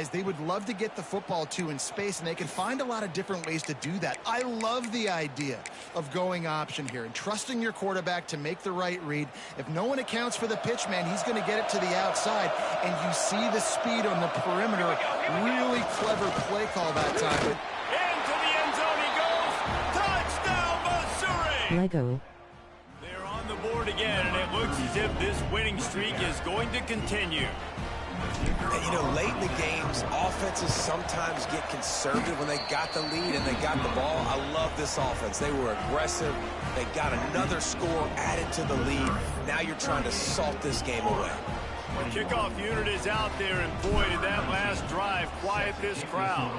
guys they would love to get the football to in space, and they can find a lot of different ways to do that. I love the idea of going option here and trusting your quarterback to make the right read. If no one accounts for the pitch, man, he's going to get it to the outside, and you see the speed on the perimeter. Really clever play call that time. Into the end zone he goes. Touchdown, Missouri! Lego. They're on the board again, and it looks as if this winning streak is going to continue. And, you know, late in the games, offenses sometimes get conservative when they got the lead and they got the ball. I love this offense. They were aggressive. They got another score added to the lead. Now you're trying to salt this game away. The kickoff unit is out there, and boy, did that last drive quiet this crowd.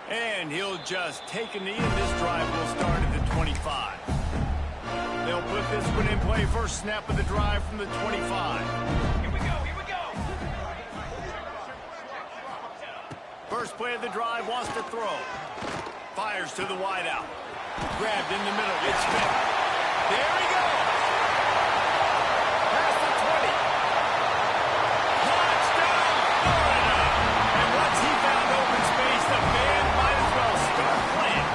And he'll just take a knee, and this drive will start at the 25. They'll put this one in play. First snap of the drive from the 25. Here we go, here we go. First play of the drive, wants to throw. Fires to the wideout. Grabbed in the middle, it's Smith. There he goes. Past the 20. Touchdown, Florida. And once he found open space, the man might as well start playing.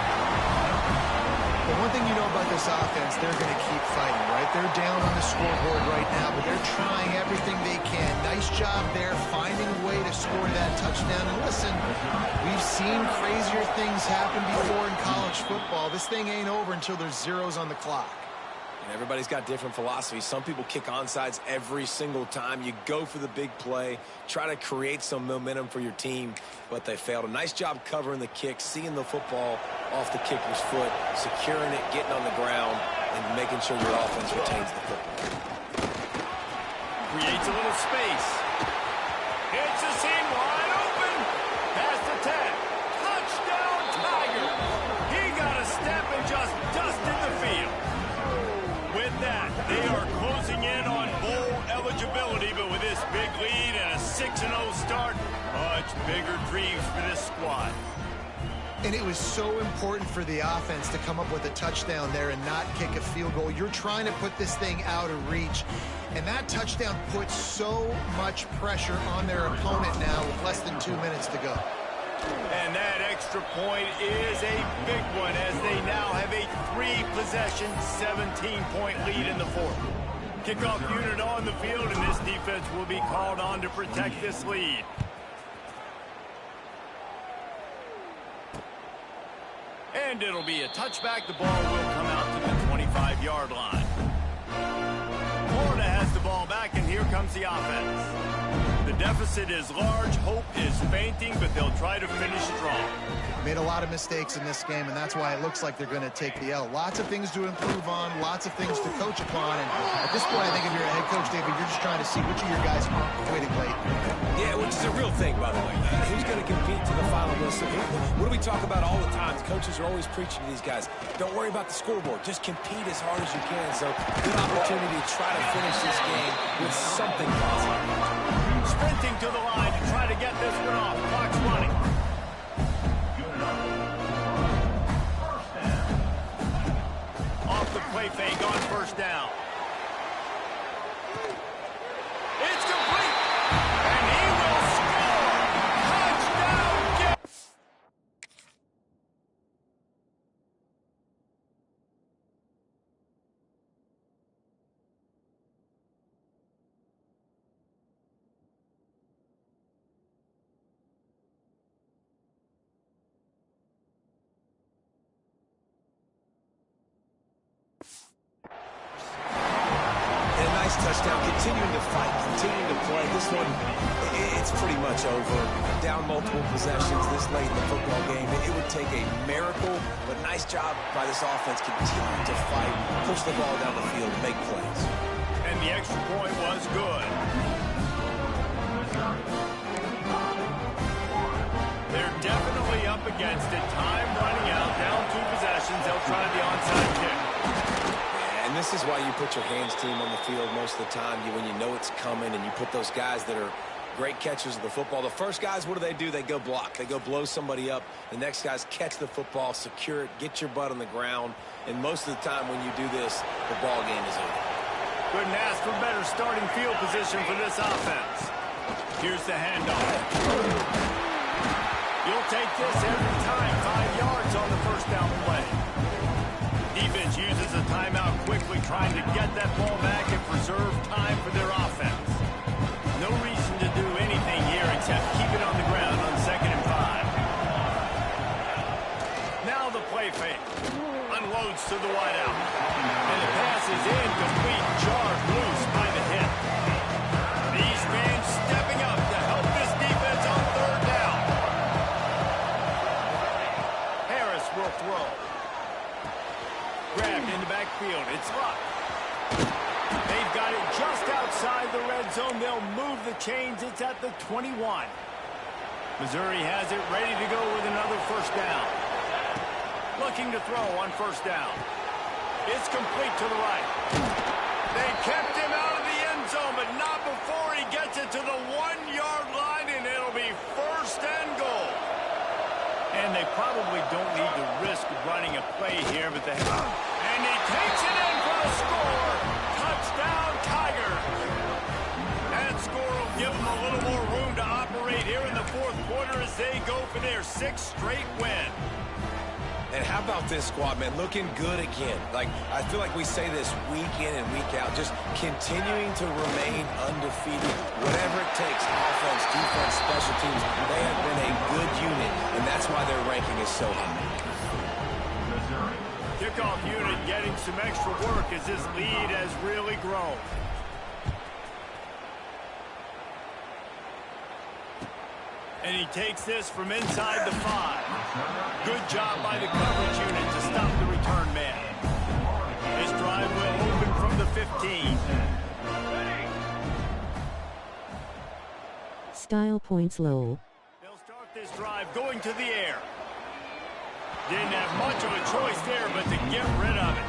But one thing you know about this offense, they're going to keep fighting, right? They're down on the scoreboard right now, but they're trying everything they can. Nice job there, finding a way to score that touchdown. And listen, we've seen crazier things happen before in college football. This thing ain't over until there's zeros on the clock. And everybody's got different philosophies. Some people kick onside every single time. You go for the big play, try to create some momentum for your team, but they failed. A nice job covering the kick, seeing the football off the kicker's foot, securing it, getting on the ground, and making sure your offense retains the football. Creates a little space. Hits a seam wide open. Past the 10. Touchdown, Tiger. He got a step and just dusted the field. With that, they are closing in on bowl eligibility, but with this big lead and a 6-0 start, much bigger dreams for this squad. And it was so important for the offense to come up with a touchdown there and not kick a field goal. You're trying to put this thing out of reach, and that touchdown puts so much pressure on their opponent now with less than 2 minutes to go. And that extra point is a big one as they now have a 3-possession, 17-point lead in the fourth. Kickoff unit on the field, and this defense will be called on to protect this lead. And it'll be a touchback. The ball will come out to the 25-yard line. Florida has the ball back, and here comes the offense. The deficit is large, hope is fainting, but they'll try to finish strong. Made a lot of mistakes in this game, and that's why it looks like they're going to take the L. Lots of things to improve on, lots of things to coach upon, and at this point, I think if you're a head coach, David, you're just trying to see which of your guys aren't quitting late. Yeah, which is a real thing, by the way. Who's going to compete to the final whistle? What do we talk about all the time? Coaches are always preaching to these guys. Don't worry about the scoreboard. Just compete as hard as you can. So, good opportunity to try to finish this game with something positive. Sprinting to the line to try to get this one off. Clock's running. Off the play fake on first down. It's complete. And he will score. Touchdown. Touchdown, continuing to fight, continuing to play. This one, it's pretty much over. Down multiple possessions this late in the football game. It would take a miracle, but nice job by this offense continuing to fight, push the ball down the field, make plays. And the extra point was good. They're definitely up against it. Time running out, down 2 possessions. They'll try the onside kick. And this is why you put your hands team on the field most of the time. When you know it's coming and you put those guys that are great catchers of the football. The first guys, what do? They go block. They go blow somebody up. The next guys catch the football, secure it, get your butt on the ground. And most of the time when you do this, the ball game is over. Couldn't ask for better starting field position for this offense. Here's the handoff. You'll take this every time. 5 yards on the first down play. Defense uses a timeout quickly, trying to get that ball back and preserve time for their offense. No reason to do anything here except keep it on the ground on 2nd and 5. Now the play fake. Unloads to the wideout. And the pass is incomplete, jarred loose by the hit. These fans stepping up to help this defense on 3rd down. Harris will throw. Grabbed in the backfield. It's Luck. They've got it just outside the red zone. They'll move the chains. It's at the 21. Missouri has it ready to go with another first down. Looking to throw on 1st down. It's complete to the right. They kept him out of the end zone, but not before he gets it to the 1-yard line, and it'll be 1st and goal. And they probably don't need to risk running a play here, but they have. And he takes it in for the score. Touchdown, Tigers. That score will give them a little more room to operate here in the 4th quarter as they go for their 6th straight win. And how about this squad, man? Looking good again. Like, I feel like we say this week in and week out, just continuing to remain undefeated. Whatever it takes, offense, defense, special teams, they have been a good unit, and that's why their ranking is so high. Kickoff unit getting some extra work as this lead has really grown. And he takes this from inside the 5. Good job by the coverage unit to stop the return man. This drive will open from the 15. Style points low. They'll start this drive going to the air. Didn't have much of a choice there, but to get rid of it.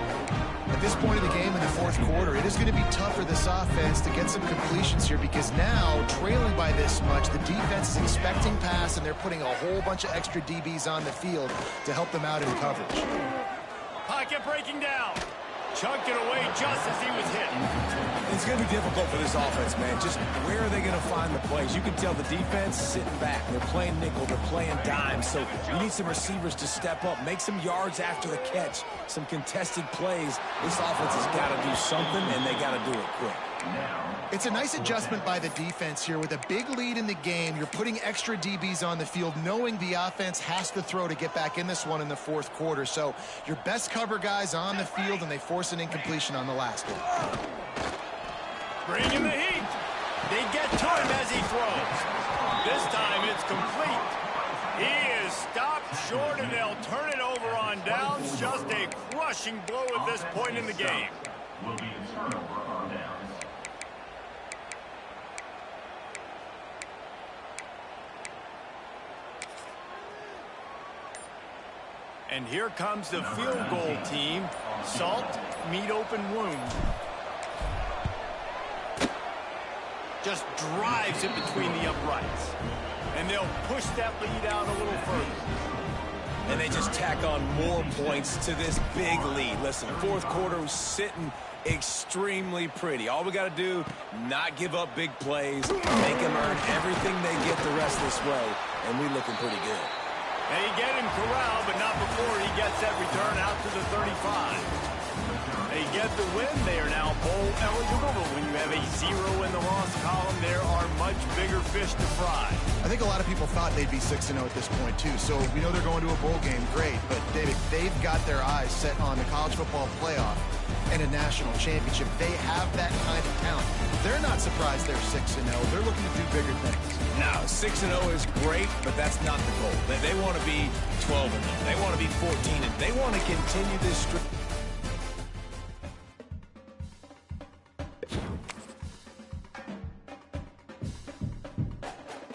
At this point of the game in the 4th quarter, it is going to be tough for this offense to get some completions here because now, trailing by this much, the defense is expecting pass, and they're putting a whole bunch of extra DBs on the field to help them out in coverage. Pocket breaking down. Chunked it away just as he was hit. It's going to be difficult for this offense, man. Just where are they going to find the plays? You can tell the defense sitting back. They're playing nickel. They're playing dime. So you need some receivers to step up, make some yards after the catch, some contested plays. This offense has got to do something, and they got to do it quick. It's a nice adjustment by the defense here. With a big lead in the game, you're putting extra DBs on the field, knowing the offense has to throw to get back in this one in the 4th quarter. So your best cover guys on the field, and they force an incompletion on the last one. Bringing the heat. They get to him as he throws. This time it's complete. He is stopped short, and they'll turn it over on downs. Just a crushing blow at this point in the game. Will be a turnover on downs. And here comes the field goal team. Salt, meet open wound. Just drives it between the uprights. And they'll push that lead out a little further. And they just tack on more points to this big lead. Listen, 4th quarter was sitting extremely pretty. All we got to do, not give up big plays, make them earn everything they get the rest this way, and we looking pretty good. They get him corralled, but not before he gets that return out to the 35. They get the win. They are now bowl eligible, but when you have a 0 in the loss column, there are much bigger fish to fry. I think a lot of people thought they'd be 6-0 at this point, too. So we know they're going to a bowl game. Great. But, David, they've got their eyes set on the college football playoff and a national championship. They have that kind of talent. They're not surprised they're 6-0. They're looking to do bigger things. No, 6-0 is great, but that's not the goal. They want to be 12-0. They want to be 14-0. They want to continue this streak.